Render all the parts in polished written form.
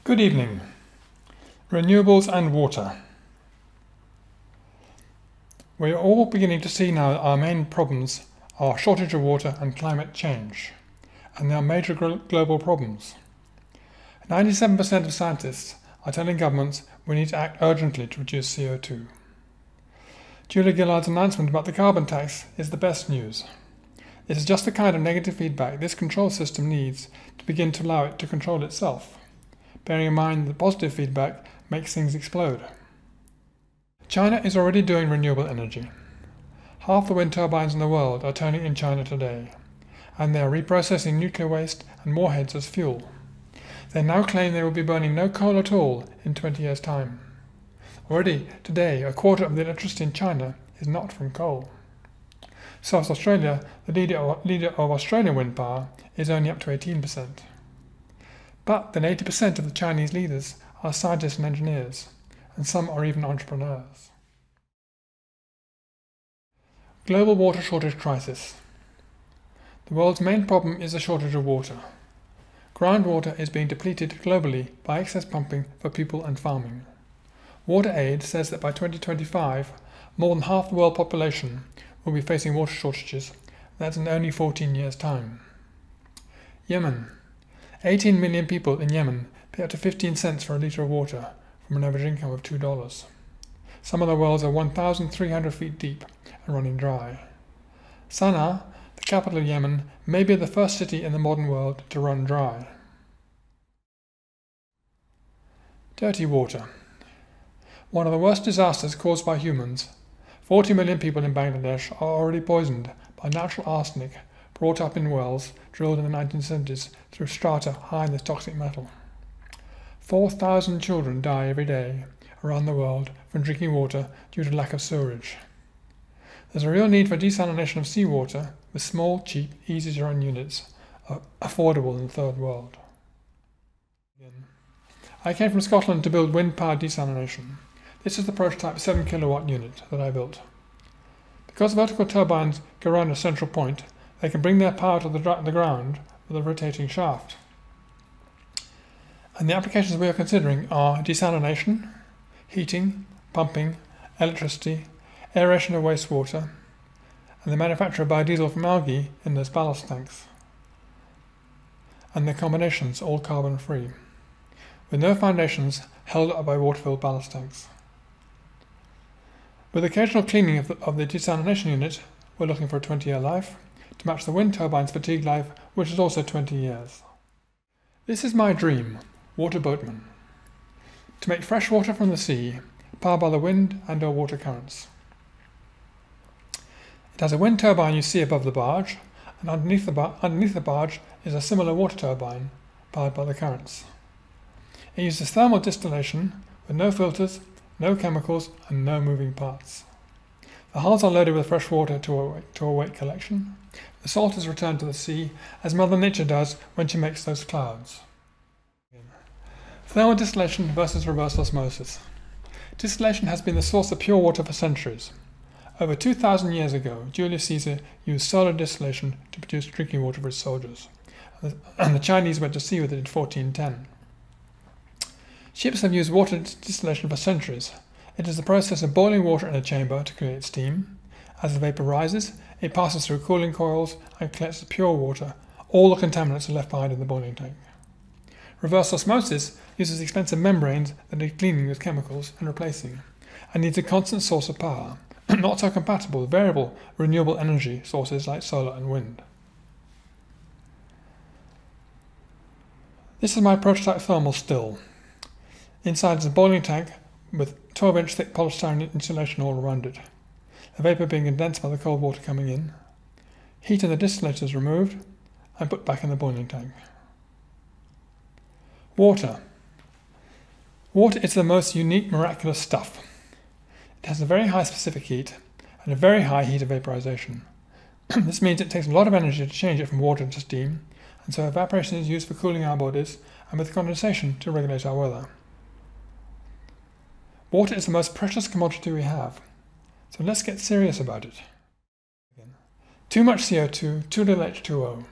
Good evening. Renewables and water. We are all beginning to see now that our main problems are shortage of water and climate change, and they are major global problems. 97% of scientists are telling governments we need to act urgently to reduce CO2. Julia Gillard's announcement about the carbon tax is the best news. It is just the kind of negative feedback this control system needs to begin to allow it to control itself, bearing in mind that positive feedback makes things explode. China is already doing renewable energy. Half the wind turbines in the world are turning in China today, and they are reprocessing nuclear waste and warheads as fuel. They now claim they will be burning no coal at all in 20 years' time. Already today, a quarter of the electricity in China is not from coal. South Australia, the leader of Australian wind power, is only up to 18%. But then 80% of the Chinese leaders are scientists and engineers, and some are even entrepreneurs. Global water shortage crisis. The world's main problem is the shortage of water. Groundwater is being depleted globally by excess pumping for people and farming. WaterAid says that by 2025, more than half the world population will be facing water shortages. That's in only 14 years' time. Yemen. 18 million people in Yemen pay up to 15 cents for a litre of water from an average income of $2. Some of the wells are 1,300 feet deep and running dry. Sana'a, the capital of Yemen, may be the first city in the modern world to run dry. Dirty water. One of the worst disasters caused by humans. 40 million people in Bangladesh are already poisoned by natural arsenic brought up in wells drilled in the 1970s through strata high in this toxic metal. 4,000 children die every day around the world from drinking water due to lack of sewerage. There's a real need for desalination of seawater with small, cheap, easy-to-run units affordable in the third world. I came from Scotland to build wind-powered desalination. This is the prototype 7 kilowatt unit that I built. Because vertical turbines go around a central point, they can bring their power to the ground with a rotating shaft. And the applications we are considering are desalination, heating, pumping, electricity, aeration of wastewater, and the manufacture of biodiesel from algae in those ballast tanks. And their combinations all carbon-free, with no foundations held up by water-filled ballast tanks. With occasional cleaning of the desalination unit, we're looking for a 20-year life, to match the wind turbine's fatigue life, which is also 20 years. This is my dream, water boatman. To make fresh water from the sea, powered by the wind and or water currents. It has a wind turbine you see above the barge, and underneath the barge is a similar water turbine, powered by the currents. It uses thermal distillation with no filters, no chemicals, and no moving parts. The hulls are loaded with fresh water to await collection. The salt is returned to the sea, as Mother Nature does when she makes those clouds. Thermal distillation versus reverse osmosis. Distillation has been the source of pure water for centuries. Over 2,000 years ago, Julius Caesar used solar distillation to produce drinking water for his soldiers, and the Chinese went to sea with it in 1410. Ships have used water distillation for centuries. It is the process of boiling water in a chamber to create steam. As the vapor rises, it passes through cooling coils and collects the pure water. All the contaminants are left behind in the boiling tank. Reverse osmosis uses expensive membranes that need cleaning with chemicals and replacing, and needs a constant source of power, not so compatible with variable renewable energy sources like solar and wind. This is my prototype thermal still. Inside is a boiling tank with 12-inch thick polystyrene insulation all around it. The vapor being condensed by the cold water coming in. Heat in the distillator is removed and put back in the boiling tank. Water. Water is the most unique, miraculous stuff. It has a very high specific heat and a very high heat of vaporization. This means it takes a lot of energy to change it from water to steam, and so evaporation is used for cooling our bodies and with condensation to regulate our weather. Water is the most precious commodity we have, so let's get serious about it. Too much CO2, too little H2O.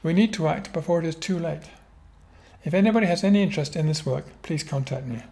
We need to act before it is too late. If anybody has any interest in this work, please contact me.